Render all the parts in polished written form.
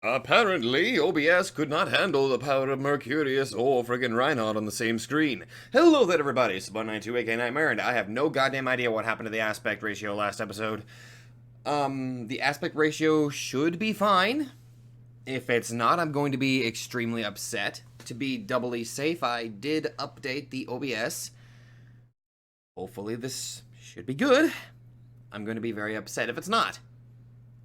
Apparently, OBS could not handle the power of Mercurius or friggin' Reinhardt on the same screen. Hello there, everybody. It's Bud92, aka Nightmare, and I have no goddamn idea what happened to the aspect ratio last episode. The aspect ratio should be fine. If it's not, I'm going to be extremely upset. To be doubly safe, I did update the OBS. Hopefully this should be good. I'm going to be very upset if it's not.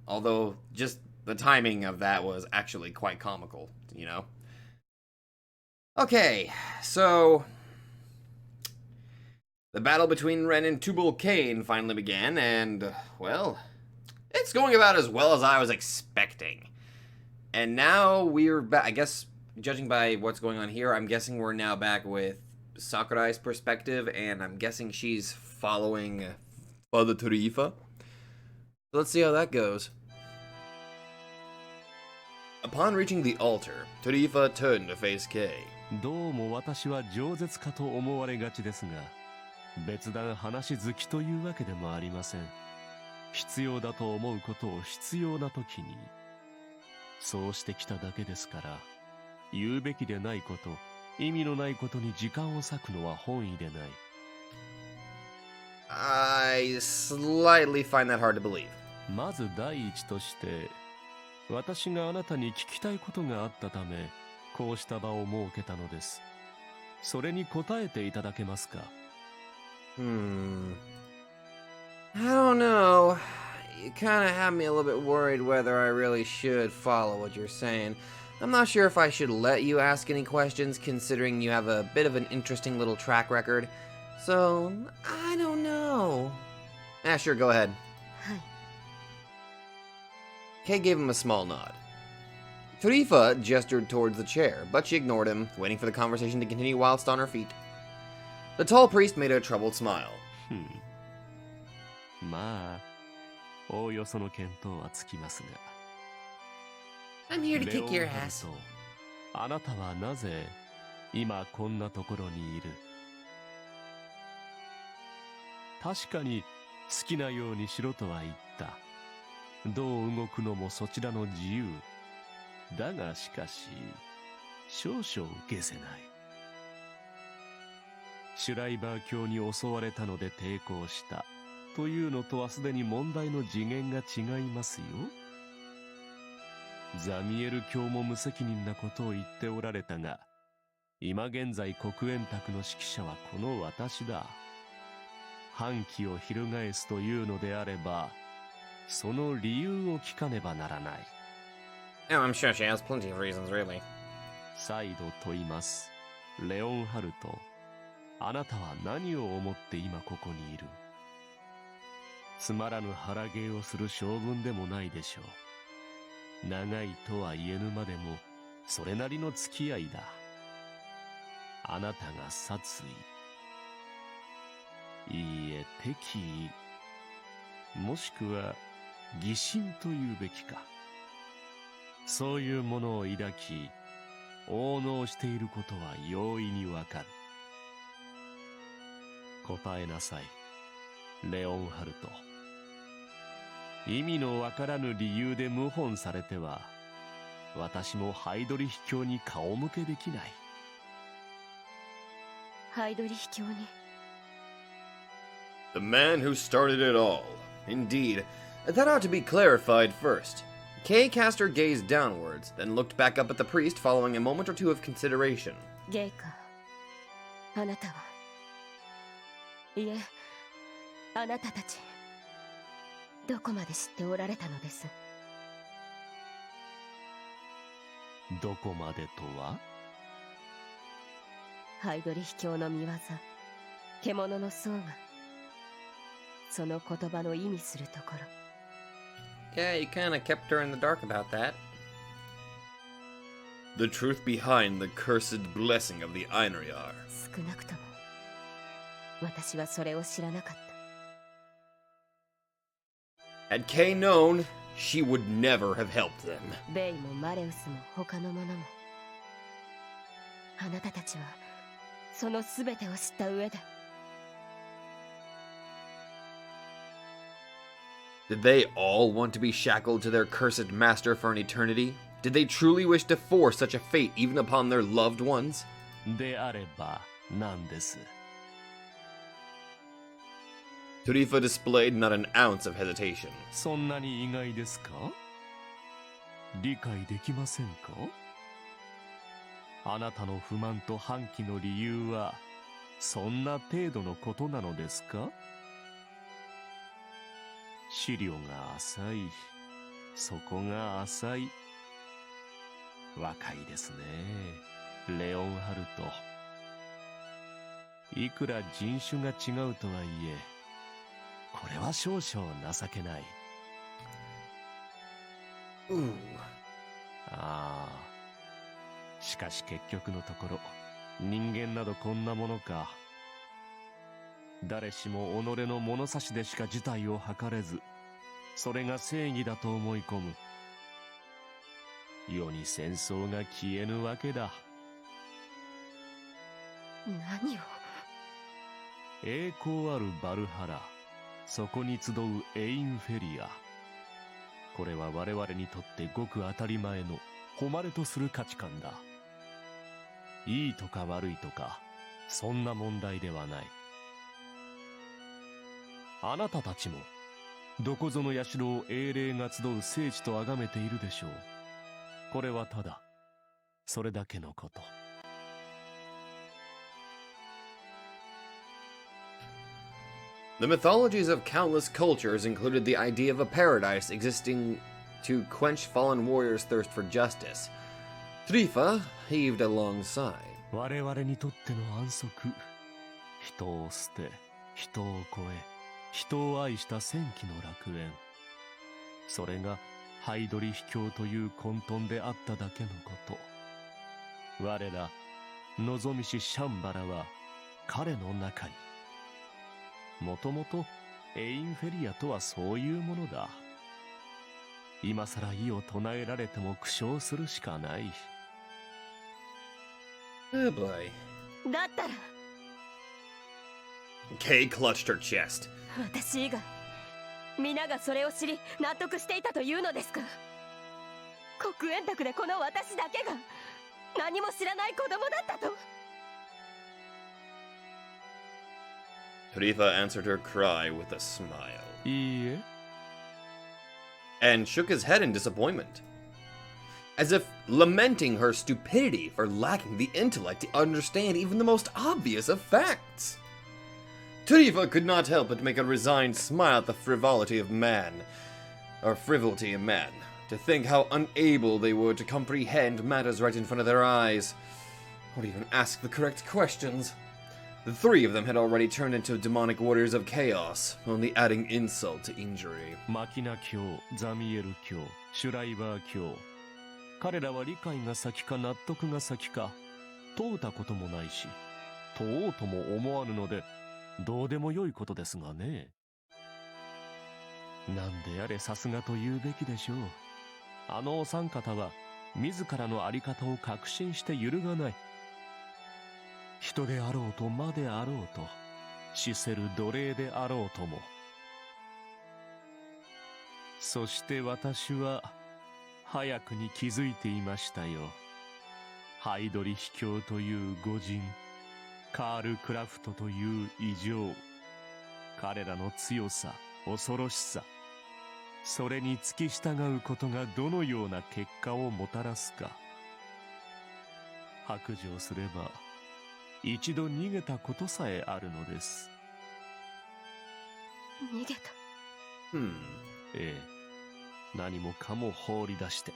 Although, just the timing of that was actually quite comical, you know? Okay, so the battle between Ren and Tubal Cain finally began, and, well, it's going about as well as I was expecting. And now we're back, I guess, judging by what's going on here, I'm guessing we're now back with Sakurai's perspective, and I'm guessing she's following Father Tarifa. Let's see how that goes. Upon reaching the altar, Tarifa turned to face Kay. どうも私は饒舌かと思われがちですが、別段話好きというわけでもありません。必要だと思うことを必要な時に、そうしてきただけですから、言うべきでないこと、意味のないことに時間を割くのは本意でない。I slightly find that hard to believe. まず第一として、私があなたに聞きたいことがあったため、こうした場を設けたのです。それに答えていただけますか? I don't know. You kind of have me a little bit worried whether I really should follow what you're saying. I'm not sure if I should let you ask any questions, considering you have a bit of an interesting little track record. So, I don't know. Sure, go ahead. Kay gave him a small nod. Tarifa gestured towards the chair, but she ignored him, waiting for the conversation to continue whilst on her feet. The tall priest made a troubled smile. まあ、おおよその見当はつきますが。I'm here to kick your ass. あなたはなぜ今こんなところにいる? 確かに好きなようにしろとは言った。どう動くのもそちらの自由。だがしかし、少々受けせない。シュライバー教に襲われたので抵抗したというのとはすでに問題の次元が違いますよ。ザミエル教も無責任なことを言っておられたが、今現在国縁卓の指揮者はこの私だ。反旗を翻すというのであれば、その理由を聞かねばならない。Oh, I'm sure she has plenty of reasons, really. 再度問います。レオンハルト、あなたは何を思って今ここにいる? つまらぬ腹芸をする性分でもないでしょう。長いとは言えぬまでも、それなりの付き合いだ。あなたが殺意、いいえ敵意、もしくは疑心というべきか。そういうものを抱き、応納していることは容易にわかる。答えなさい、レオンハルト。意味のわからぬ理由で謀反されては、私もハイドリヒ教に顔向けできない。ハイドリヒ教に。The man who started it all. Indeed. That ought to be clarified first. Kay cast her gaze downwards, then looked back up at the priest following a moment or two of consideration. ゲイか、あなたは、いえ、あなたたち、どこまで知っておられたのです？どこまでとは？ハイドリヒ教の見業、獣の僧が、その言葉の意味するところ。Yeah, you kinda kept her in the dark about that. The truth behind the cursed blessing of the Irae. 少なくとも、私はそれを知らなかった。Had Kay known, she would never have helped them. ベイもマレウスも他の者もあなたたちはその全てを知った上で Did they all want to be shackled to their cursed master for an eternity? Did they truly wish to force such a fate even upon their loved ones? であればなんです。Tarifa displayed not an ounce of hesitation. そんなに意外ですか？理解できませんか？あなたの不満と反旗の理由はそんな程度のことなのですか？資料が浅い、そこが浅い。若いですね、レオンハルト。いくら人種が違うとはいえ、これは少々情けない。ああ、しかし結局のところ、人間などこんなものか。誰しも己の物差しでしか事態を図れず、それが正義だと思い込む。世に戦争が消えぬわけだ。何を？栄光あるバルハラ、そこに集うエインフェリア。これは我々にとってごく当たり前の誉れとする価値観だ。いいとか悪いとか、そんな問題ではない。あなたたちもどこぞの社を英霊が集う聖地と崇めているでしょう。これはただそれだけのこと。The mythologies of countless cultures included the idea of a paradise existing to quench fallen warriors' thirst for justice. Trifa heaved a long sigh. 我々にとっての安息、人を捨て、人を超え、人を愛した戦記の楽園。それがハイドリ秘境という混沌であっただけのこと。我ら望みしシャンバラは彼の中に。もともとエインフェリアとはそういうものだ。今さら異を唱えられても苦笑するしかない。Oh boy. だったら Kay clutched her chest. 私以外皆がそれを知り納得していたというのですか？黒煙卓でこの私だけが何も知らない子供だったと。 Tarifa answered her cry with a smile. いいえ。 And shook his head in disappointment, as if lamenting her stupidity for lacking the intellect to understand even the most obvious of facts. Tarifa could not help but make a resigned smile at the frivolity of man, or frivolity of man, to think how unable they were to comprehend matters right in front of their eyes, or even ask the correct questions. The three of them had already turned into demonic warriors of chaos, only adding insult to injury. マキナ教、ザミエル教、シュライバー教。彼らは理解が先か納得が先か問うたこともないし、問おうとも思わぬのでどうでもよいことですがね。なんであれさすがと言うべきでしょう。あのお三方は自らの在り方を確信して揺るがない。人であろうと魔であろうと、死せる奴隷であろうとも。そして私は早くに気づいていましたよ。ハイドリ秘境という御人、カール・クラフトという異常、彼らの強さ、恐ろしさ、それに付き従うことがどのような結果をもたらすか。白状すれば一度逃げたことさえあるのです。逃げた。ええ、何もかも放り出して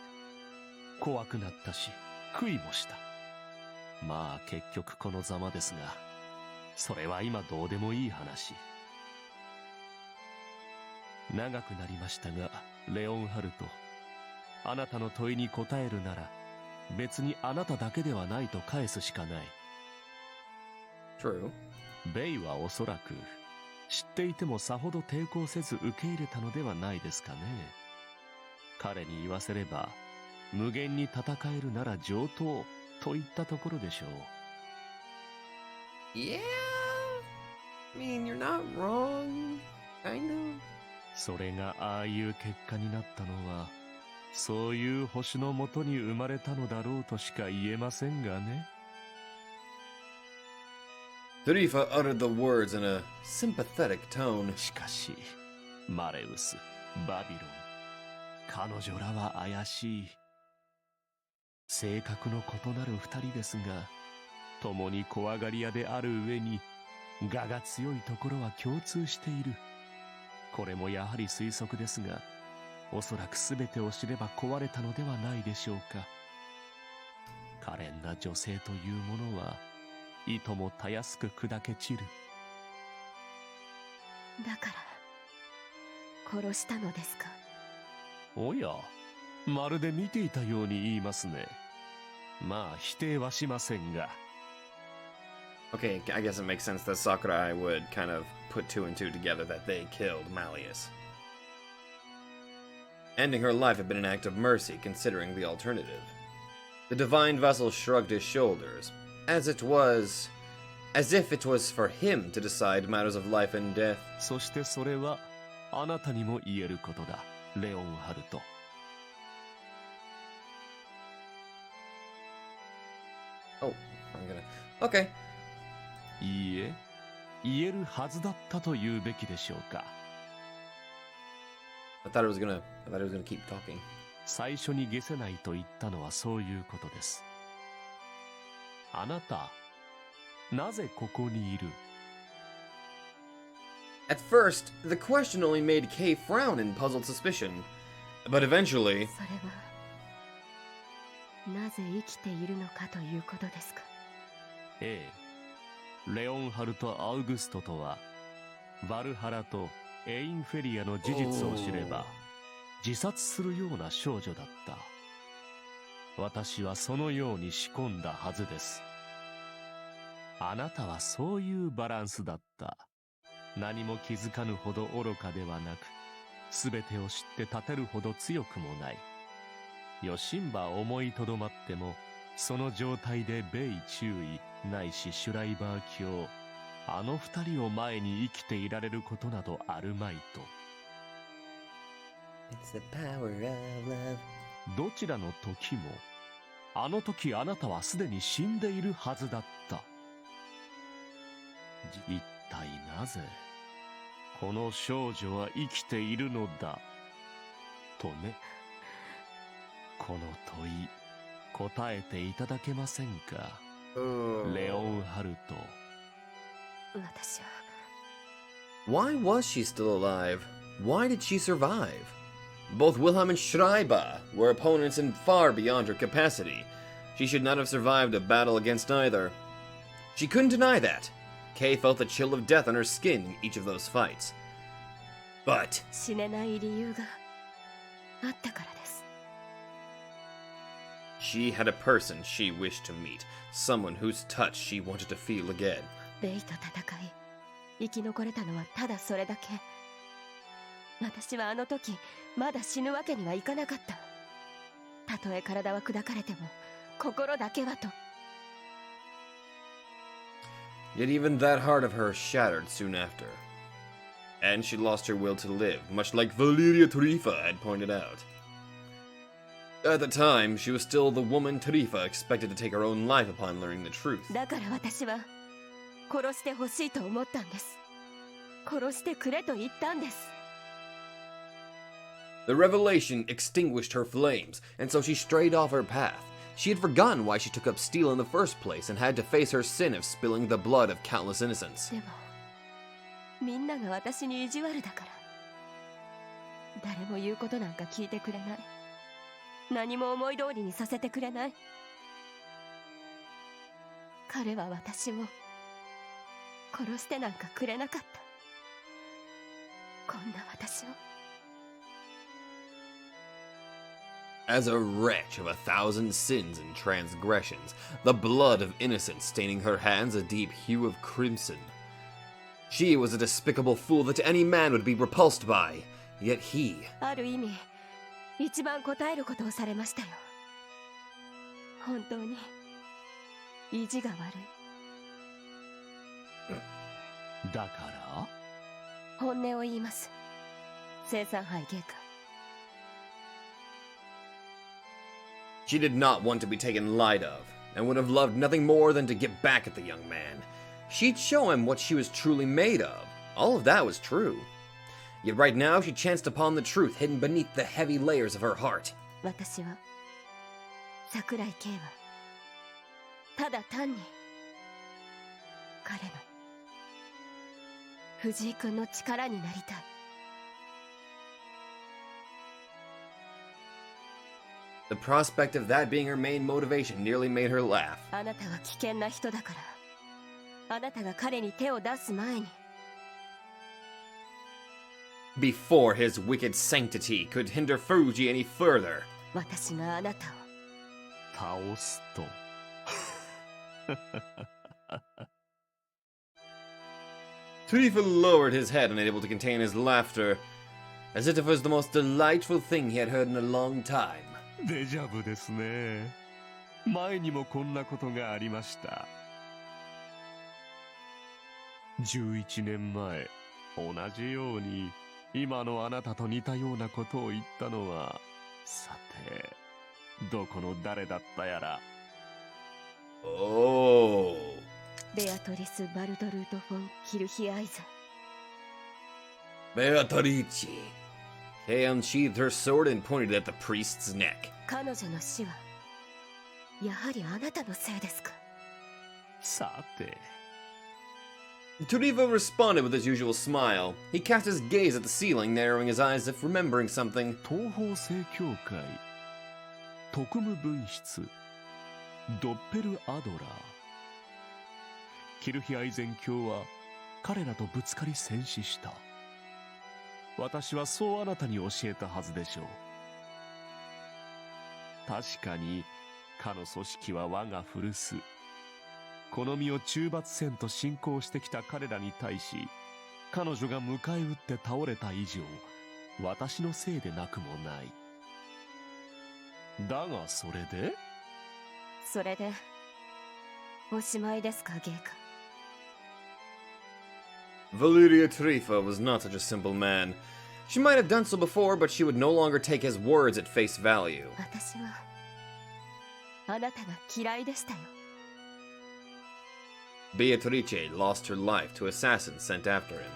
怖くなったし悔いもした。まあ結局このざまですが、それは今どうでもいい話。長くなりましたが、レオンハルト、あなたの問いに答えるなら別にあなただけではないと返すしかない。True. ベイはおそらく知っていてもさほど抵抗せず受け入れたのではないですかね。彼に言わせれば無限に戦えるなら上等といったところでしょう。Yeah, I mean, you're not wrong, kind of. それがああいう結果になったのはそういう星のもとに生まれたのだろうとしか言えませんがね。Tarifa uttered the words in a sympathetic tone. しかしマレウス、バビロン、彼女らは怪しい。性格の異なる二人ですが、共に怖がり屋である上に我が強いところは共通している。これもやはり推測ですが、おそらく全てを知れば壊れたのではないでしょうか。可憐な女性というものはいともたやすく砕け散る。だから殺したのですか？おや、まるで見ていたように言いますね。まあ否定はしませんが。Okay, I guess it makes sense that Sakurai would kind of put two and two together that they killed Malleus. Ending her life had been an act of mercy, considering the alternative. The divine vessel shrugged his shoulders, as if it was for him to decide matters of life and death. そしてそれはあなたにも言えることだ、レオンハルト。Oh, I'm gonna... Okay. いいえ、言えるはずだったと言うべきでしょうか。I thought it was gonna keep talking. 最初に解せないと言ったのはそういうことです。あなた、なぜここにいる？ At first, the question only made Kay frown in puzzled suspicion. But eventually... それはなぜ生きているのかということですか？ええ。レオンハルト・アウグストとはバルハラとエインフェリアの事実を知れば自殺するような少女だった。私はそのように仕込んだはずです。あなたはそういうバランスだった。何も気づかぬほど愚かではなく、全てを知って立てるほど強くもない。よしんば思いとどまっても、その状態で米中尉ないしシュライバー卿、あの二人を前に生きていられることなどあるまいと。It's the power of love. どちらの時も、あの時あなたはすでに死んでいるはずだった。一体なぜ、この少女は生きているのだ、とね。この問い、答えていただけませんか、レオンハルト。私は。 Why was she still alive? Why did she survive? Both Wilhelm and Schreiber were opponents and far beyond her capacity. She should not have survived a battle against either. She couldn't deny that. Kay felt the chill of death on her skin in each of those fights. But 死ねない理由があったからです。 she had a person she wished to meet, someone whose touch she wanted to feel again. ベイと戦い生き残れたのはただそれだけ。私はあの時まだ死ぬわけにはいかなかった。たとえ体は砕かれても心だけはと。 Yet even that heart of hers shattered soon after. And she lost her will to live, much like Valeria Tarifa had pointed out. At the time, she was still the woman Tarifa expected to take her own life upon learning the truth. だから私は殺してほしいと思ったんです。殺してくれと言ったんです。 The revelation extinguished her flames, and so she strayed off her path. She had forgotten why she took up steel in the first place and had to face her sin of spilling the blood of countless innocents. でもみんなが私に意地悪だから誰も言うことなんか聞いてくれない。何も思い通りにさせてくれない。彼は私を殺してなんかくれなかった。こんな私を。 As a wretch of 1,000 sins and transgressions, the blood of innocents staining her hands a deep hue of crimson. She was a despicable fool that any man would be repulsed by, yet he... ある意味一番答えることをされましたよ。本当に意地が悪い。だから？本音を言います。生産杯芸家。She did not want to be taken light of, and would have loved nothing more than to get back at the young man. She'd show him what she was truly made of. All of that was true. Yet right now she chanced upon the truth hidden beneath the heavy layers of her heart. 私は桜井圭はただ単に彼の藤井君の力になりたい。The prospect of that being her main motivation nearly made her laugh. あなたは危険な人だから、あなたが彼に手を出す前に。Before his wicked sanctity could hinder Fuji any further. 私があなたを倒すと。Tarifa lowered his head, unable to contain his laughter, as if it was the most delightful thing he had heard in a long time. デジャブですね。前にもこんなことがありました。11年前、同じように今のあなたと似たようなことを言ったのは、さて、どこの誰だったやら。Oh. ベアトリス・バルドルート・フォン・キルヒアイズ。 Beatrice. Kay unsheathed her sword and pointed at the priest's neck. 彼女の死はやはりあなたのせいですか？さて。Tarifa responded with his usual smile. He cast his gaze at the ceiling, narrowing his eyes as if remembering something. 東方正教会特務分室ドッペルアドラー。キルヒアイゼン教は彼らとぶつかり戦死した。私はそうあなたに教えたはずでしょう。確かにかの組織は我が古巣。この身を中罰せんと信仰してきた彼らに対し、彼女が迎え撃って倒れた以上、私のせいでなくもない。だがそれで？それでおしまいですか、芸家。Valeria Tarifa was not such a simple man. She might have done so before, but she would no longer take his words at face value. 私はあなたが嫌いでしたよ。Beatrice lost her life to assassins sent after him.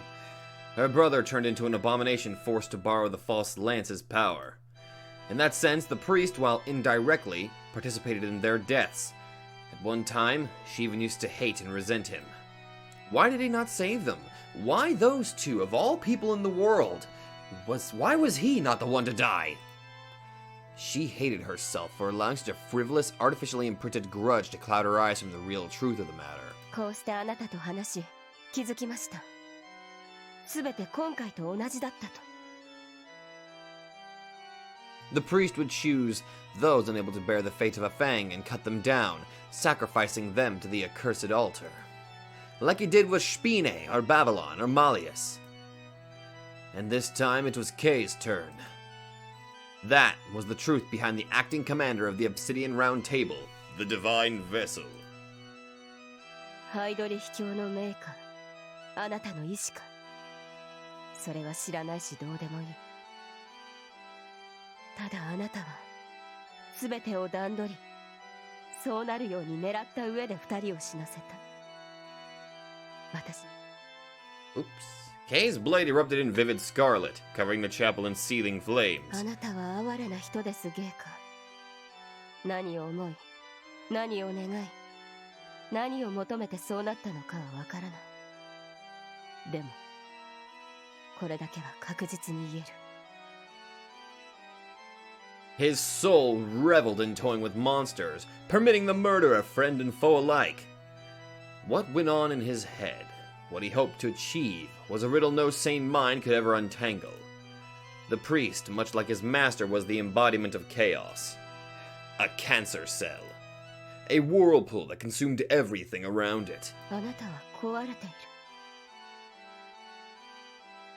Her brother turned into an abomination forced to borrow the false lance's power. In that sense, the priest, while indirectly, participated in their deaths. At one time, she even used to hate and resent him. Why did he not save them? Why those two, of all people in the world? Why was he not the one to die? She hated herself for allowing such a frivolous, artificially imprinted grudge to cloud her eyes from the real truth of the matter. こうしてあなたと話し、気づきました。すべて今回と同じだったと。The priest would choose those unable to bear the fate of a fang and cut them down, sacrificing them to the accursed altar. Like he did with Spine, or Babylon, or Malleus. And this time it was Kay's turn. That was the truth behind the acting commander of the Obsidian Round Table, the Divine Vessel. ハイドリヒ教の名家、あなたの意志か。それは知らないしどうでもいい。ただあなたはすべてを段取り、そうなるように狙った上で二人を死なせた。私。Oops. Kay's blade erupted in vivid scarlet, covering the chapel in seething flames. あなたは哀れな人です、芸家。何を思い、何を願い、何を求めてそうなったのかはわからない。でも、これだけは確実に言える。His soul reveled in toying with monsters, permitting the murder of friend and foe alike. What went on in his head, what he hoped to achieve, was a riddle no sane mind could ever untangle. The priest, much like his master, was the embodiment of chaos. A cancer cell. A whirlpool that consumed everything around it. あなたは壊れている。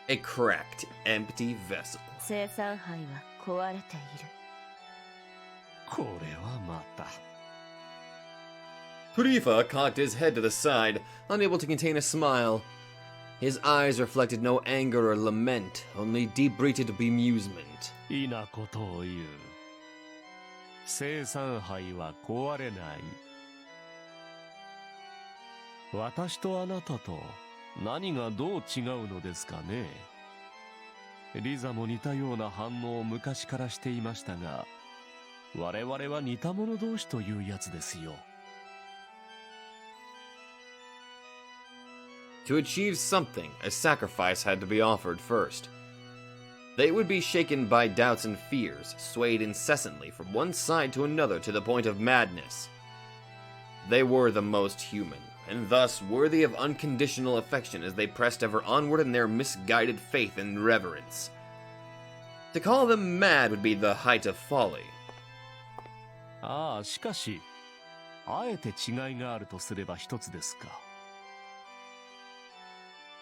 A cracked, empty vessel. 生産杯は壊れている。これはまた。Tarifa cocked his head to the side, unable to contain a smile. His eyes reflected no anger or lament, only deep-rooted bemusement. いなことを言う。生産杯は壊れない。私とあなたと何がどう違うのですかね。リザも似たような反応を昔からしていましたが、我々は似た者同士というやつですよ。To achieve something, a sacrifice had to be offered first. They would be shaken by doubts and fears, swayed incessantly from one side to another to the point of madness. They were the most human, and thus worthy of unconditional affection as they pressed ever onward in their misguided faith and reverence. To call them mad would be the height of folly. ああ、しかし、あえて違いがあるとすれば一つですか。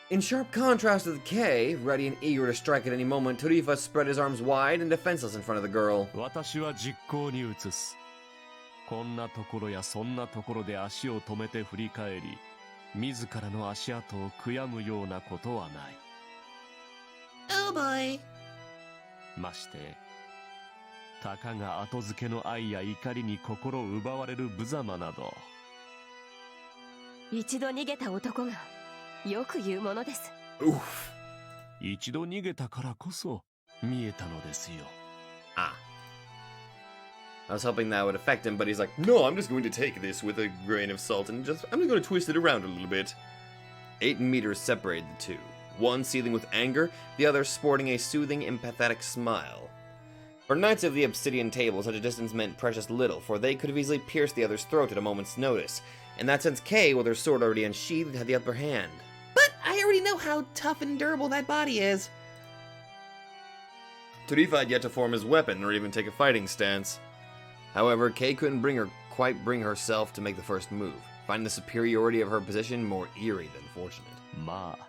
In sharp contrast to the K, ready and eager to strike at any moment, Tarifa spread his arms wide and defenseless in front of the girl. 私は実行に移す。こんなところやそんなところで足を止めて振り返り、自らの足跡を悔やむようなことはない。Oh boy. まして、たかが後付けの愛や怒りに心を奪われる無様など。一度逃げた男がよく言うものです。Oof. 一度逃げたからこそ見えたのですよ。Ah. I was hoping that would affect him, but he's like, no, I'm just going to take this with a grain of salt and I'm just going to twist it around a little bit. 8 meters separated the two, one seething with anger, the other sporting a soothing, empathetic smile. For knights of the obsidian table, such a distance meant precious little, for they could have easily pierced the other's throat at a moment's notice. In that sense, Kay, with her sword already unsheathed, had the upper hand. But I already know how tough and durable that body is. Tarifa had yet to form his weapon or even take a fighting stance. However, Kay couldn't quite bring herself to make the first move, finding the superiority of her position more eerie than fortunate. まあ、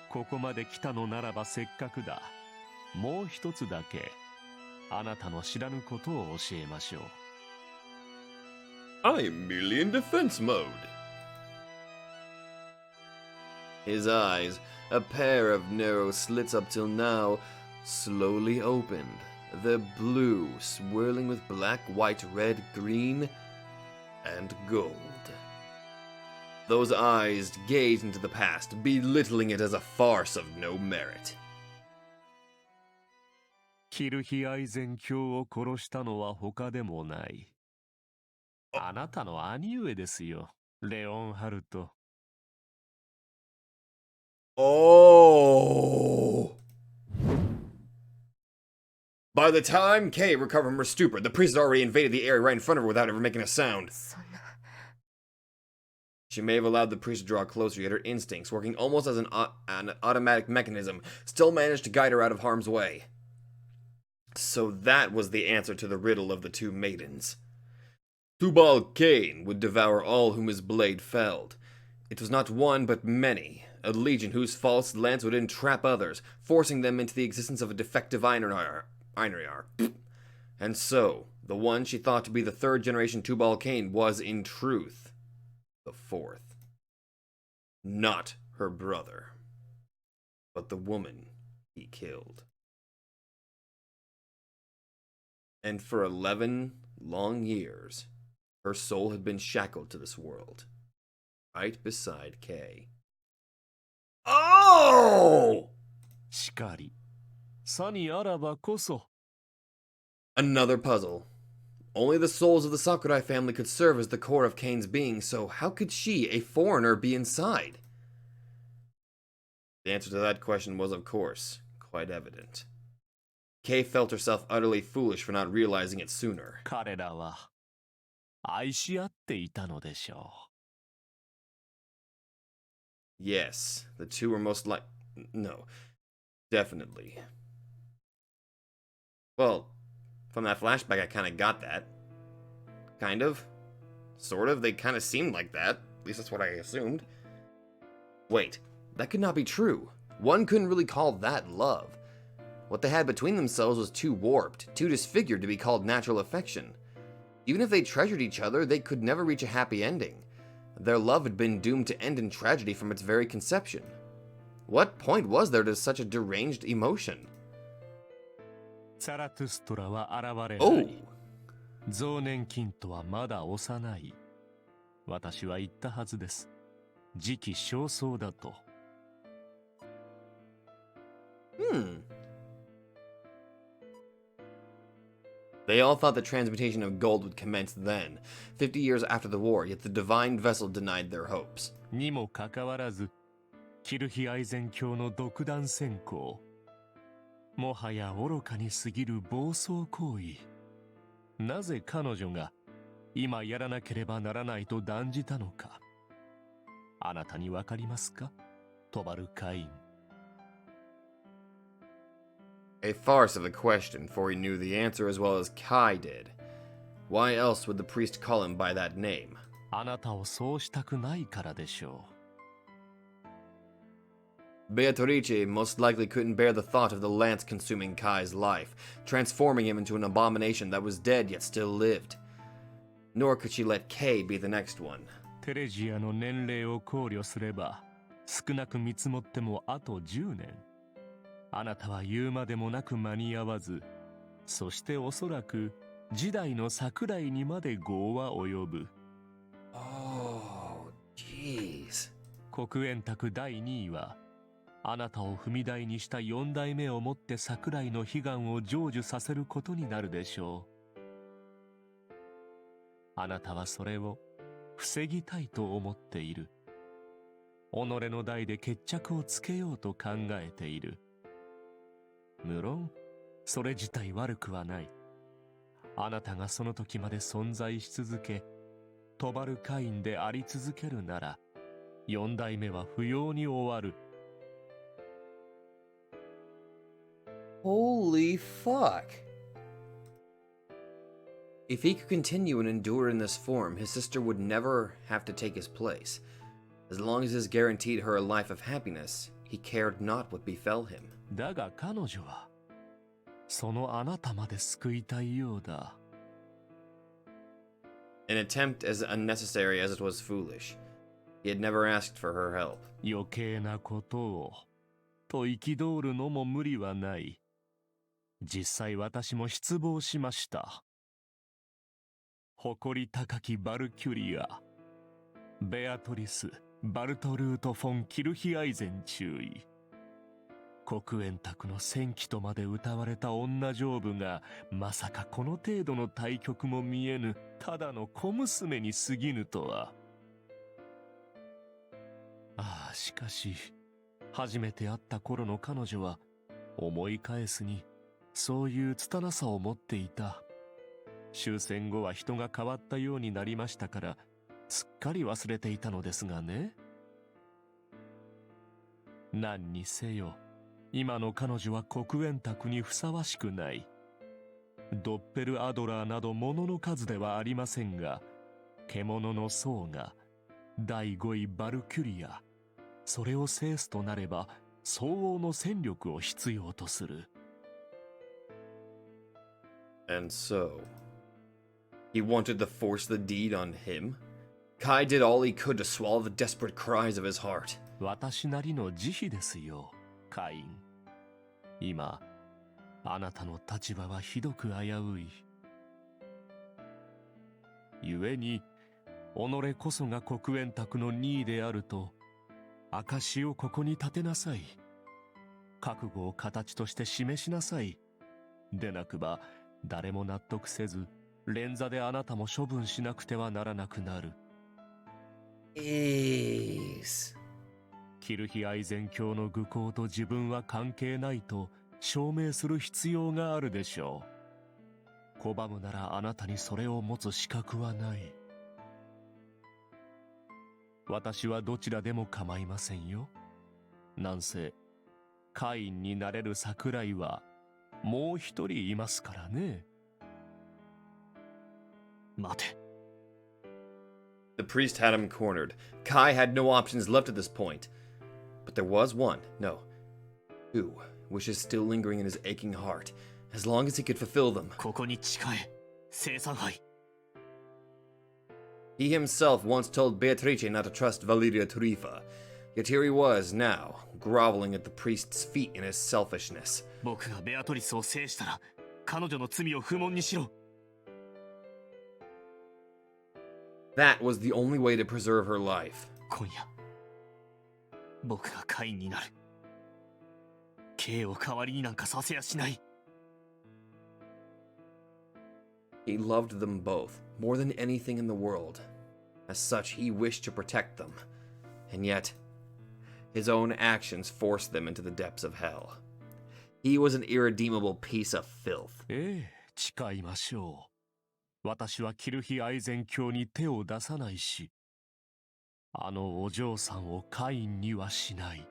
ここまで来たのならばせっかくだ。もう一つだけ、あなたの知らぬことを教えましょう。I'm merely in defense mode. His eyes, a pair of narrow slits up till now, slowly opened, their blue swirling with black, white, red, green, and gold. Those eyes gazed into the past, belittling it as a farce of no merit. キルヒアイゼン卿を殺したのは他でもない。あなたの兄上ですよ、レオンハルト。Oh! By the time Kay recovered from her stupor, the priest had already invaded the area right in front of her without ever making a sound. She may have allowed the priest to draw closer, yet her instincts, working almost as an automatic mechanism, still managed to guide her out of harm's way. So that was the answer to the riddle of the two maidens. Tubal Cain would devour all whom his blade felled. It was not one, but many, a legion whose false lance would entrap others, forcing them into the existence of a defective Irae. And so, the one she thought to be the third generation Tubal Cain was, in truth, the fourth. Not her brother, but the woman he killed. And for 11 long years, her soul had been shackled to this world, right beside Kay. Oh! しかり、さにあらばこそ。 Another puzzle. Only the souls of the Sakurai family could serve as the core of Kane's being, so how could she, a foreigner, be inside? The answer to that question was, of course, quite evident. Kay felt herself utterly foolish for not realizing it sooner. 彼らは愛し合っていたのでしょう。 Yes, the two were no, definitely. Well, from that flashback, I kind of got that. Kind of. Sort of. They kind of seemed like that. At least that's what I assumed. Wait, that could not be true. One couldn't really call that love. What they had between themselves was too warped, too disfigured to be called natural affection. Even if they treasured each other, they could never reach a happy ending. Their love had been doomed to end in tragedy from its very conception. What point was there to such a deranged emotion? ザラトゥストラは現れな Oh, い。増年金とはまだ幼い。私は言ったはずです。時期尚早だと。They all thought the transmutation of gold would commence then, 50 years after the war, yet the divine vessel denied their hopes. にもかかわらず、キルヒアイゼン教の独断専行。もはや愚かに過ぎる暴走行為。なぜ彼女が今やらなければならないと断じたのか。あなたにわかりますか？トバルカイン。A farce of a question, for he knew the answer as well as Kai did. Why else would the priest call him by that name? あなたをそうしたくないからでしょう。 Beatrice most likely couldn't bear the thought of the lance consuming Kai's life, transforming him into an abomination that was dead yet still lived. Nor could she let Kay be the next one. テレジアの年齢を考慮すれば、少なく見積もってもあと10年。あなたは言うまでもなく間に合わず、そしておそらく時代の桜井にまで業は及ぶ。Oh, jeez. 黒煙卓第2位は、あなたを踏み台にした4代目をもって桜井の悲願を成就させることになるでしょう。あなたはそれを防ぎたいと思っている。己の代で決着をつけようと考えている。無論、それ自体悪くはない。あなたがその時まで存在し続け、トバルカインであり続けるなら、4代目は不要に終わる。Holy fuck. If he could continue and endure in this form, his sister would never have to take his place. As long as this guaranteed her a life of happiness, he cared not what befell him. だが彼女は、そのあなたまで救いたいようだ。An attempt as unnecessary as it was foolish. He had never asked for her help. 余計なことを、と憤るのも無理はない。実際私も失望しました。誇り高きバルキュリア、ベアトリス・バルトルート・フォン・キルヒアイゼン注意。黒煙卓の戦記とまで歌われた女成部がまさかこの程度の対局も見えぬただの小娘に過ぎぬとは。ああ、しかし初めて会った頃の彼女は思い返すにそういう拙さを持っていた。終戦後は人が変わったようになりましたからすっかり忘れていたのですがね。何にせよ今の彼女は黒煙卓にふさわしくない。ドッペルアドラーなど物の数ではありませんが、獣の僧が第5位バルキュリア、それを制すとなれば相応の戦力を必要とする。And so, he wanted to force the deed on him? Kai did all he could to swallow the desperate cries of his heart. 私なりの慈悲ですよ、カイン。今、あなたの立場はひどく危うい。故に、己こそが黒煙卓の2位であると、証をここに立てなさい。覚悟を形として示しなさい。でなくば、誰も納得せず、連座であなたも処分しなくてはならなくなる。キルヒアイゼン教の愚行と自分は関係ないと証明する必要があるでしょう。拒むならあなたにそれを持つ資格はない。私はどちらでも構いませんよ。なんせ、カインになれる桜井はもう一人いますからね。待て。The priest had him cornered. Kai had no options left at this point. But there was one. No, Two wishes still lingering in his aching heart, as long as he could fulfill them. ここに誓え、生産杯。 He himself once told Beatrice not to trust Valeria Tarifa, yet here he was now, groveling at the priest's feet in his selfishness. 僕がベアトリスを制したら、彼女の罪を不問にしろ。 That was the only way to preserve her life. 今夜、僕がカインになる。K を代わりになんかさせやしない。 He loved them both, more than anything in the world. As such, he wished to protect them. And yet, his own actions forced them into the depths of hell. He was an irredeemable piece of filth. ええ、誓いましょう。私はキルヒアイゼン教に手を出さないし、あのお嬢さんをカインにはしない。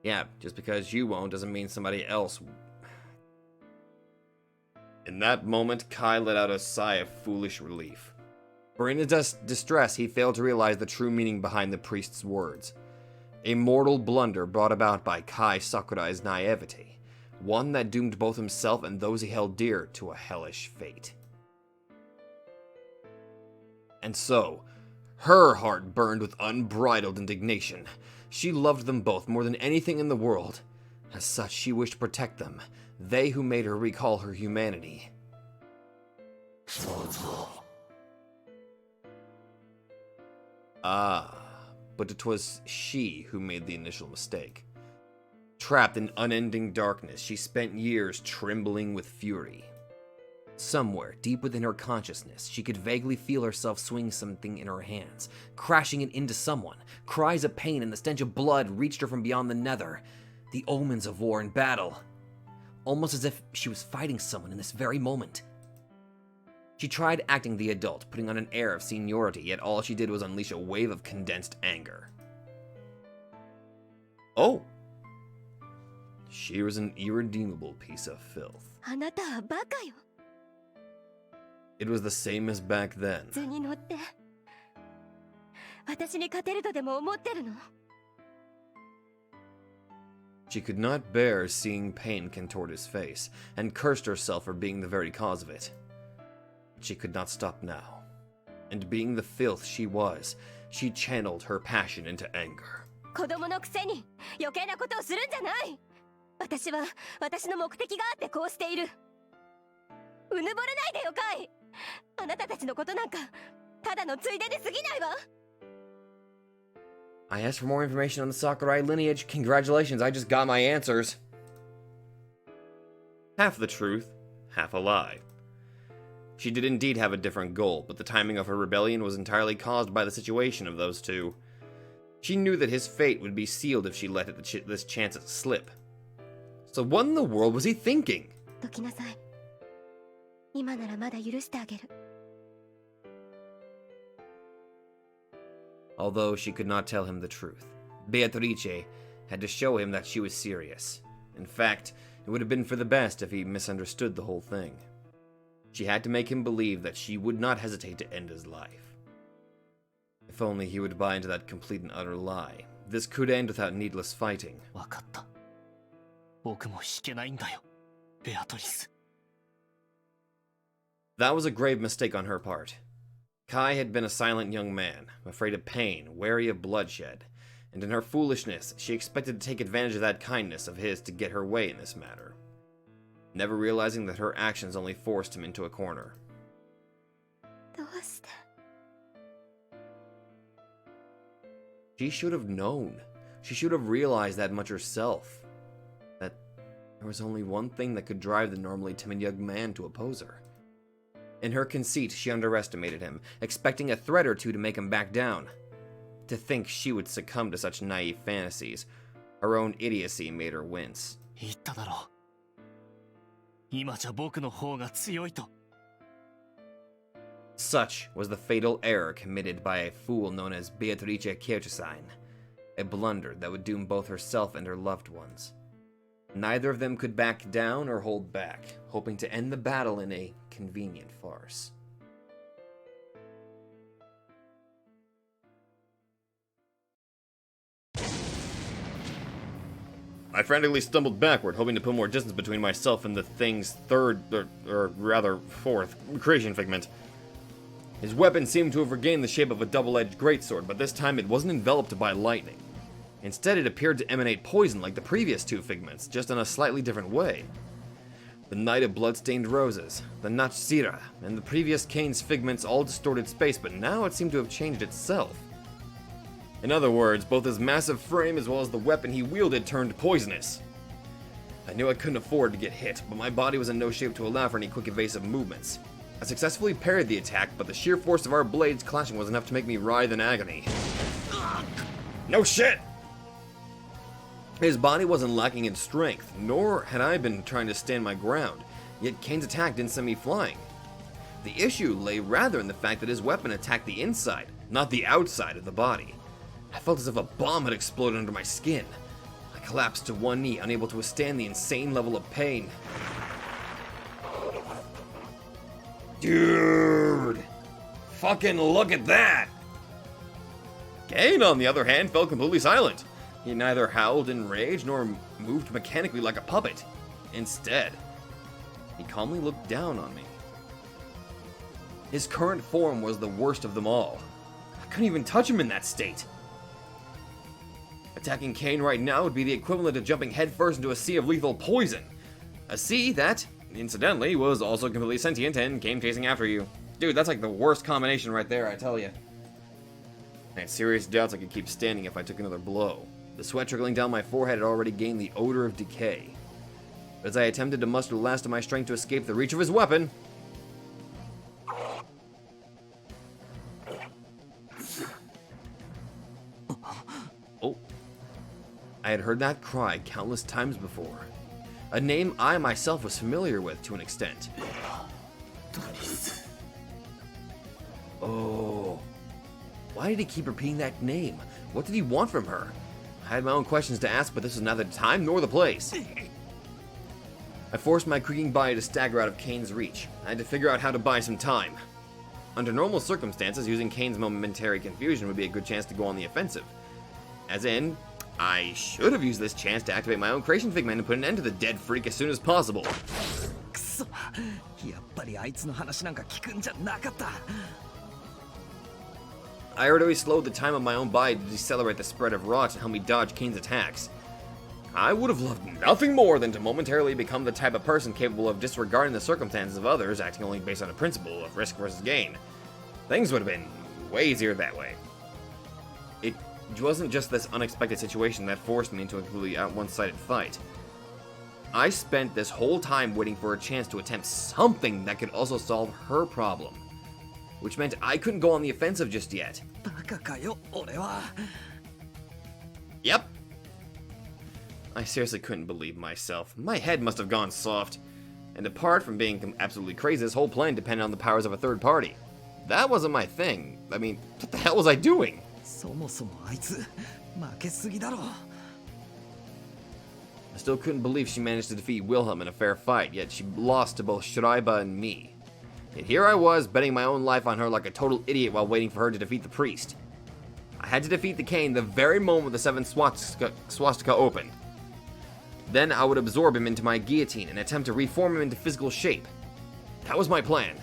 Yeah, just because you won't doesn't mean somebody else. In that moment, Kai let out a sigh of foolish relief. For in his distress, he failed to realize the true meaning behind the priest's words. A mortal blunder brought about by Kai Sakurai's naivety, one that doomed both himself and those he held dear to a hellish fate. And so, her heart burned with unbridled indignation. She loved them both more than anything in the world. As such, she wished to protect them, they who made her recall her humanity. Ah, but it was she who made the initial mistake. Trapped in unending darkness, she spent years trembling with fury. Somewhere, deep within her consciousness, she could vaguely feel herself swing something in her hands, crashing it into someone. Cries of pain and the stench of blood reached her from beyond the nether, the omens of war and battle. Almost as if she was fighting someone in this very moment. She tried acting the adult, putting on an air of seniority, yet all she did was unleash a wave of condensed anger. Oh! She was an irredeemable piece of filth. あなたはバカよ。 It was the same as back then. 図に乗って私に勝てるとでも思ってるの？ She could not bear seeing pain contort his face, and cursed herself for being the very cause of it. She could not stop now. And being the filth she was, she channeled her passion into anger. 子供のくせに余計なことをするんじゃない。私は私の目的があってこうしている。うぬぼれないでよカイ。あなたたちのことなんかただのついでに過ぎないわ。 I asked for more information on the Sakurai lineage. Congratulations, I just got my answers. Half the truth, half a lie. She did indeed have a different goal, but the timing of her rebellion was entirely caused by the situation of those two. She knew that his fate would be sealed if she let this chance slip. So what in the world was he thinking? どきなさい。今ならまだ許してあげる。 Although she could not tell him the truth, Beatrice had to show him that she was serious. In fact, it would have been for the best if he misunderstood the whole thing. She had to make him believe that she would not hesitate to end his life. If only he would buy into that complete and utter lie, this could end without needless fighting. わかった。僕も引けないんだよ、ベアトリス。 That was a grave mistake on her part. Kai had been a silent young man, afraid of pain, wary of bloodshed, and in her foolishness, she expected to take advantage of that kindness of his to get her way in this matter, never realizing that her actions only forced him into a corner. どうして？ She should have known. She should have realized that much herself. That there was only one thing that could drive the normally timid young man to oppose her. In her conceit, she underestimated him, expecting a threat or two to make him back down. To think she would succumb to such naive fantasies, her own idiocy made her wince. 言っただろう。今じゃ僕の方が強いと。 Such was the fatal error committed by a fool known as Beatrice Kirchstein, a blunder that would doom both herself and her loved ones. Neither of them could back down or hold back, hoping to end the battle in a convenient farce. I frantically stumbled backward, hoping to put more distance between myself and the thing's third, or rather fourth, creation figment. His weapon seemed to have regained the shape of a double-edged greatsword, but this time it wasn't enveloped by lightning. Instead, it appeared to emanate poison like the previous two figments, just in a slightly different way. The Knight of Bloodstained Roses, the Nachsira, and the previous Kane's figments all distorted space, but now it seemed to have changed itself. In other words, both his massive frame as well as the weapon he wielded turned poisonous. I knew I couldn't afford to get hit, but my body was in no shape to allow for any quick evasive movements. I successfully parried the attack, but the sheer force of our blades clashing was enough to make me writhe in agony. No shit! His body wasn't lacking in strength, nor had I been trying to stand my ground, yet Kane's attack didn't send me flying. The issue lay rather in the fact that his weapon attacked the inside, not the outside of the body. I felt as if a bomb had exploded under my skin. I collapsed to one knee, unable to withstand the insane level of pain. Dude! Fucking look at that! Kane, on the other hand, fell completely silent. He neither howled in rage nor moved mechanically like a puppet. Instead, he calmly looked down on me. His current form was the worst of them all. I couldn't even touch him in that state. Attacking Kane right now would be the equivalent of jumping headfirst into a sea of lethal poison. A sea that, incidentally, was also completely sentient and came chasing after you. Dude, that's like the worst combination right there, I tell you. I had serious doubts I could keep standing if I took another blow. The sweat trickling down my forehead had already gained the odor of decay. But as I attempted to muster the last of my strength to escape the reach of his weapon... Oh. I had heard that cry countless times before. A name I myself was familiar with to an extent. Oh. Why did he keep repeating that name? What did he want from her? I had my own questions to ask, but this was neither the time nor the place. I forced my creaking body to stagger out of Kane's reach. I had to figure out how to buy some time. Under normal circumstances, using Kane's momentary confusion would be a good chance to go on the offensive. As in, I should have used this chance to activate my own creation figment and put an end to the dead freak as soon as possible. I had already slowed the time of my own body to decelerate the spread of rot and help me dodge Kane's attacks. I would have loved nothing more than to momentarily become the type of person capable of disregarding the circumstances of others, acting only based on a principle of risk versus gain. Things would have been way easier that way. It wasn't just this unexpected situation that forced me into a completely one-sided fight. I spent this whole time waiting for a chance to attempt something that could also solve her problem. Which meant I couldn't go on the offensive just yet. Yep. I seriously couldn't believe myself. My head must have gone soft. And apart from being absolutely crazy, this whole plan depended on the powers of a third party. That wasn't my thing. I mean, what the hell was I doing? I still couldn't believe she managed to defeat Wilhelm in a fair fight, yet she lost to both Schreiber and me. Yet here I was, betting my own life on her like a total idiot while waiting for her to defeat the priest. I had to defeat the Kane the very moment the seventh swastika opened. Then I would absorb him into my guillotine and attempt to reform him into physical shape. That was my plan.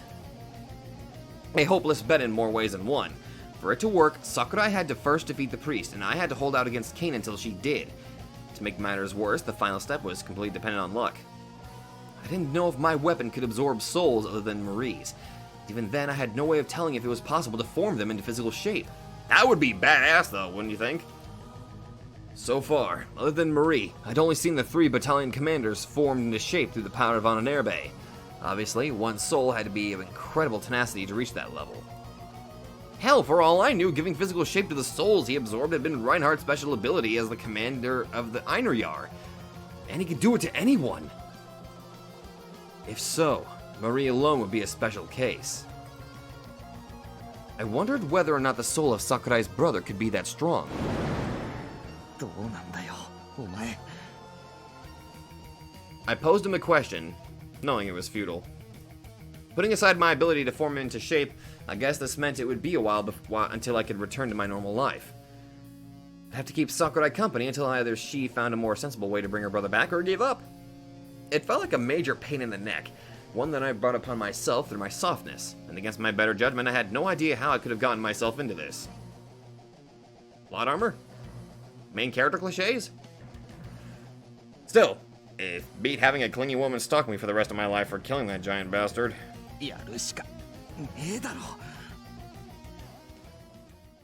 A hopeless bet in more ways than one. For it to work, Sakurai had to first defeat the priest, and I had to hold out against Kane until she did. To make matters worse, the final step was completely dependent on luck. I didn't know if my weapon could absorb souls other than Marie's. Even then, I had no way of telling if it was possible to form them into physical shape. That would be badass though, wouldn't you think? So far, other than Marie, I'd only seen the 3 battalion commanders formed into shape through the power of Irae. Obviously, one soul had to be of incredible tenacity to reach that level. Hell, for all I knew, giving physical shape to the souls he absorbed had been Reinhardt's special ability as the commander of the Einherjar. And he could do it to anyone. If so, Marie alone would be a special case. I wondered whether or not the soul of Sakurai's brother could be that strong. I posed him a question, knowing it was futile. Putting aside my ability to form him into shape, I guess this meant it would be a while until I could return to my normal life. I'd have to keep Sakurai company until either she found a more sensible way to bring her brother back or gave up. It felt like a major pain in the neck, one that I brought upon myself through my softness, and against my better judgment I had no idea how I could have gotten myself into this. Plot armor? Main character cliches? Still, it beat having a clingy woman stalk me for the rest of my life for killing that giant bastard.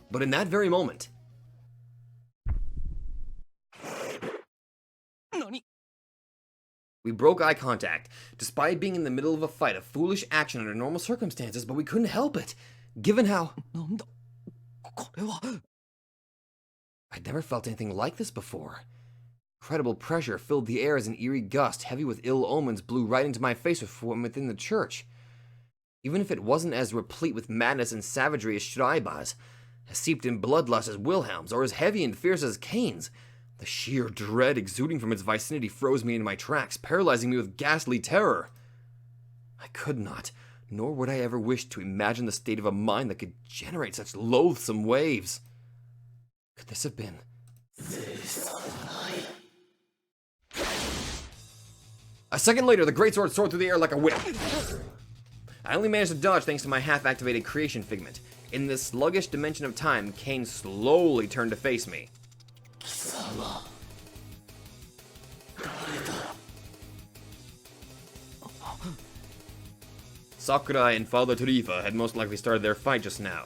But in that very moment, we broke eye contact, despite being in the middle of a fight of foolish action under normal circumstances, but we couldn't help it, given how... I'd never felt anything like this before. Incredible pressure filled the air as an eerie gust, heavy with ill omens, blew right into my face from within the church. Even if it wasn't as replete with madness and savagery as Schreiber's, as seeped in bloodlust as Wilhelm's, or as heavy and fierce as Cain's, the sheer dread exuding from its vicinity froze me in my tracks, paralyzing me with ghastly terror. I could not, nor would I ever wish to imagine the state of a mind that could generate such loathsome waves. Could this have been? A second later, the greatsword soared through the air like a whip. I only managed to dodge thanks to my half-activated creation figment. In this sluggish dimension of time, Cain slowly turned to face me. Sakurai and Father Tarifa had most likely started their fight just now.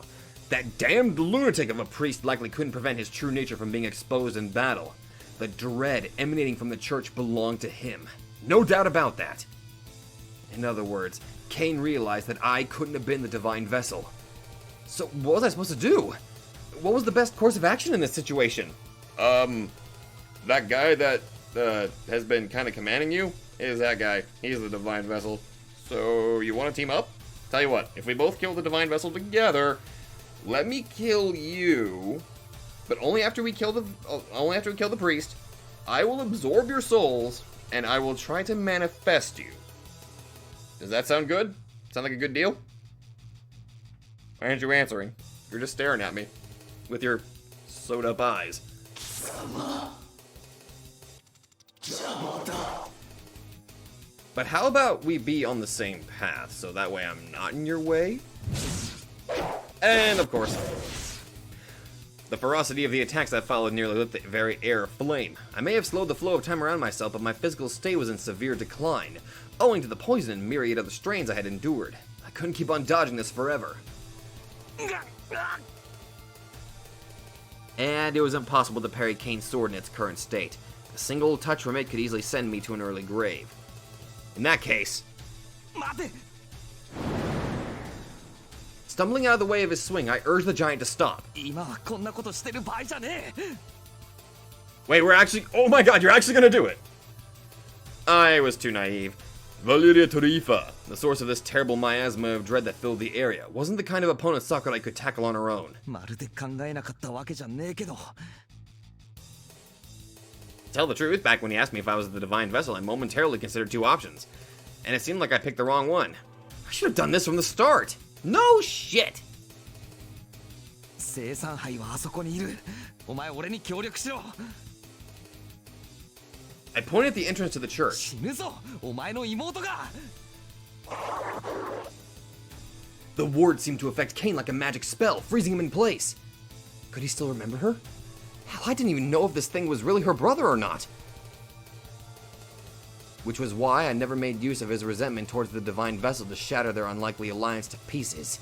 That damned lunatic of a priest likely couldn't prevent his true nature from being exposed in battle. The dread emanating from the church belonged to him. No doubt about that. In other words, Cain realized that I couldn't have been the divine vessel. So what was I supposed to do? What was the best course of action in this situation? That guy that has been kind of commanding you is that guy. He's the divine vessel. So you want to team up? Tell you what, if we both kill the divine vessel together, let me kill you, but only after we kill the priest. I will absorb your souls, and I will try to manifest you. Does that sound good? Sound like a good deal? Why aren't you answering? You're just staring at me with your sewed up eyes. But how about we be on the same path, so that way I'm not in your way? And of course, the ferocity of the attacks that followed nearly lit the very air aflame. I may have slowed the flow of time around myself, but my physical state was in severe decline, owing to the poison and myriad other strains I had endured. I couldn't keep on dodging this forever. And it was impossible to parry Cain's sword in its current state. A single touch from it could easily send me to an early grave. In that case... Stumbling out of the way of his swing, I urged the giant to stop. Wait, we're actually... Oh my god, you're actually gonna do it! I was too naive. Valeria Tarifa, the source of this terrible miasma of dread that filled the area, wasn't the kind of opponent Sakurai could tackle on her own. Tell the truth, back when he asked me if I was the divine vessel, I momentarily considered two options. And it seemed like I picked the wrong one. I should have done this from the start. No shit! I pointed at the entrance to the church. The ward seemed to affect Cain like a magic spell, freezing him in place. Could he still remember her? Hell, I didn't even know if this thing was really her brother or not. Which was why I never made use of his resentment towards the divine vessel to shatter their unlikely alliance to pieces.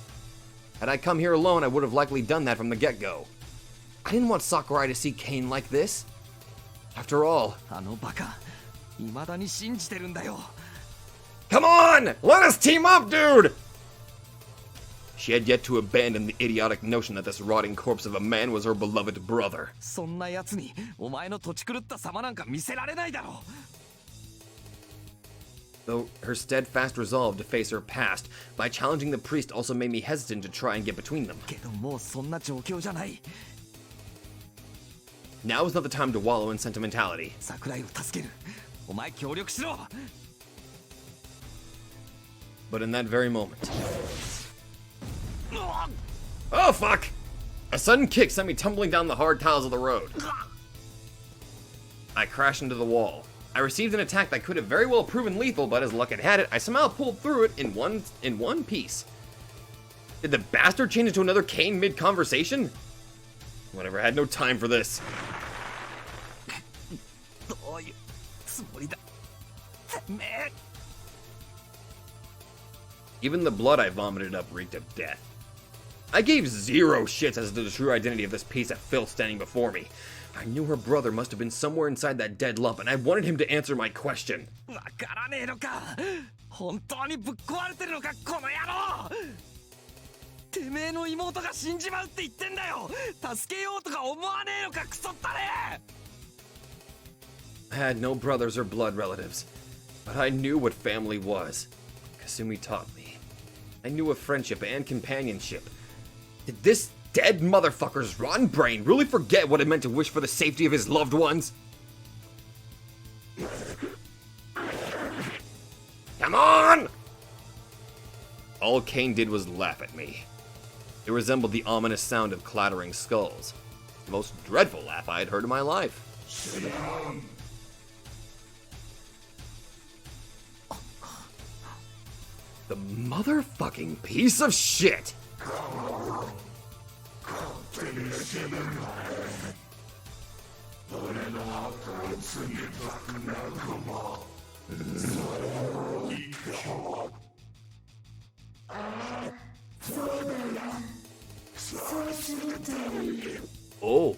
Had I come here alone, I would have likely done that from the get-go. I didn't want Sakurai to see Cain like this. After all... Come on! Let us team up, dude! She had yet to abandon the idiotic notion that this rotting corpse of a man was her beloved brother. Though her steadfast resolve to face her past by challenging the priest also made me hesitant to try and get between them. Now is not the time to wallow in sentimentality. But in that very moment... Oh, fuck! A sudden kick sent me tumbling down the hard tiles of the road. I crashed into the wall. I received an attack that could have very well proven lethal, but as luck had it, I somehow pulled through it in one piece. Did the bastard change into another Kane mid-conversation? Whatever, I had no time for this. Even the blood I vomited up reeked of death. I gave zero shits as to the true identity of this piece of filth standing before me. I knew her brother must have been somewhere inside that dead lump, and I wanted him to answer my question. I had no brothers or blood relatives, but I knew what family was. Kasumi taught me. I knew of friendship and companionship. Did this dead motherfucker's rotten brain really forget what it meant to wish for the safety of his loved ones? Come on! All Kane did was laugh at me. It resembled the ominous sound of clattering skulls. The most dreadful laugh I had heard in my life. The motherfucking piece of shit! Oh.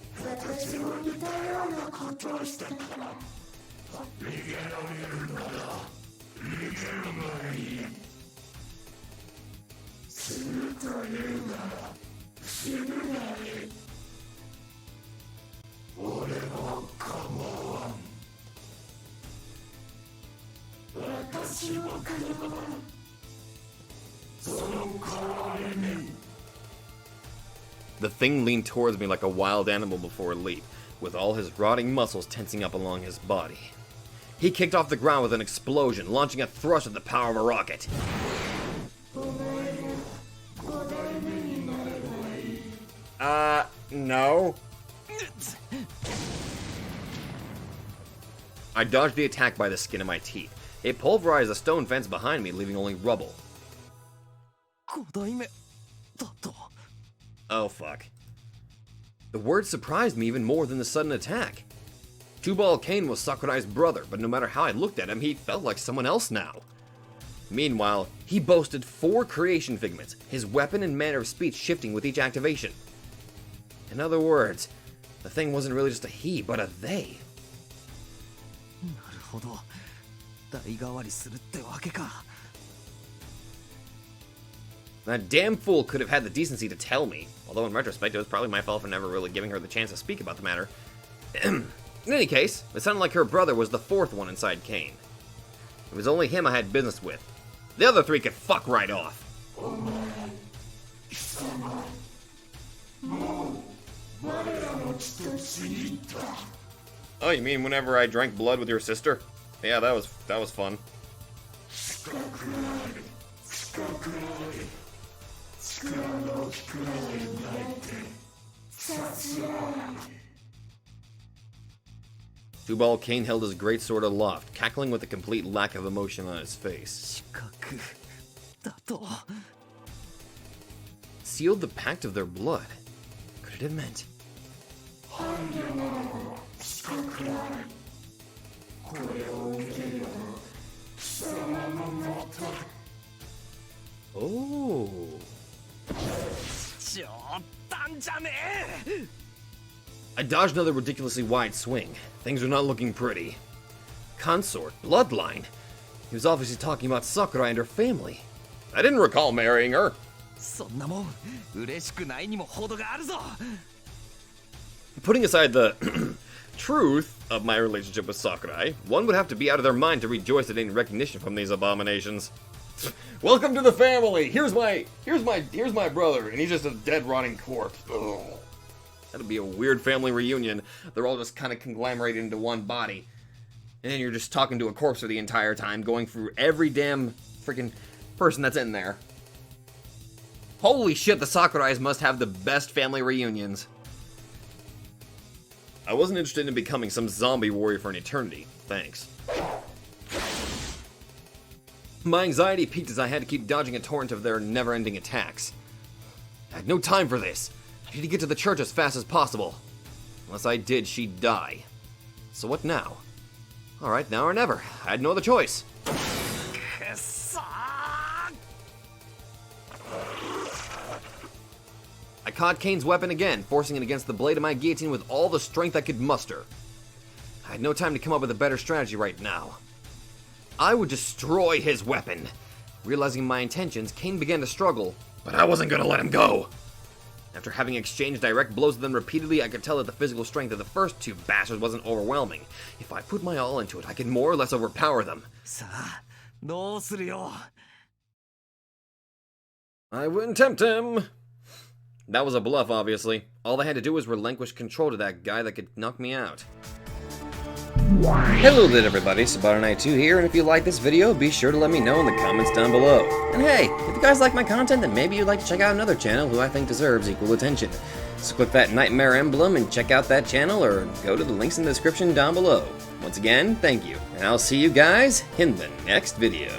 The thing leaned towards me like a wild animal before a leap, with all his rotting muscles tensing up along his body. He kicked off the ground with an explosion, launching a thrust at the power of a rocket. No. I dodged the attack by the skin of my teeth. It pulverized the stone fence behind me, leaving only rubble. Oh fuck. The word surprised me even more than the sudden attack. Two-Ball Kane was Sakurai's brother, but no matter how I looked at him, he felt like someone else now. Meanwhile, he boasted 4 creation figments, his weapon and manner of speech shifting with each activation. In other words, the thing wasn't really just a he, but a they. That damn fool could have had the decency to tell me, although in retrospect it was probably my fault for never really giving her the chance to speak about the matter. In any case, it sounded like her brother was the 4th one inside Kane. It was only him I had business with. The other 3 could fuck right off. Oh, you mean whenever I drank blood with your sister? Yeah, that was fun. Two-Ball Kane held his greatsword aloft, cackling with a complete lack of emotion on his face. Sealed the pact of their blood. Could it have meant? Oh. I dodged another ridiculously wide swing. Things are not looking pretty. Consort, bloodline. He was obviously talking about Sakurai and her family. I didn't recall marrying her. Putting aside the truth of my relationship with Sakurai, one would have to be out of their mind to rejoice at any recognition from these abominations. Welcome to the family. Here's my brother, and he's just a dead, rotting corpse. Ugh. That'd be a weird family reunion. They're all just kind of conglomerated into one body, and then you're just talking to a corpse for the entire time, going through every damn freaking person that's in there. Holy shit, the Sakurais must have the best family reunions. I wasn't interested in becoming some zombie warrior for an eternity. Thanks. My anxiety peaked as I had to keep dodging a torrent of their never-ending attacks. I had no time for this. I need to get to the church as fast as possible. Unless I did, she'd die. So what now? Alright, now or never. I had no other choice. I caught Kane's weapon again, forcing it against the blade of my guillotine with all the strength I could muster. I had no time to come up with a better strategy right now. I would destroy his weapon. Realizing my intentions, Kane began to struggle, but I wasn't gonna let him go. After having exchanged direct blows with them repeatedly, I could tell that the physical strength of the first two bastards wasn't overwhelming. If I put my all into it, I could more or less overpower them. I wouldn't tempt him. That was a bluff, obviously. All I had to do was relinquish control to that guy that could knock me out. Hello there everybody, Knight2 here, and if you like this video, be sure to let me know in the comments down below. And hey, if you guys like my content, then maybe you'd like to check out another channel who I think deserves equal attention. So click that Nightmare emblem and check out that channel, or go to the links in the description down below. Once again, thank you, and I'll see you guys in the next video.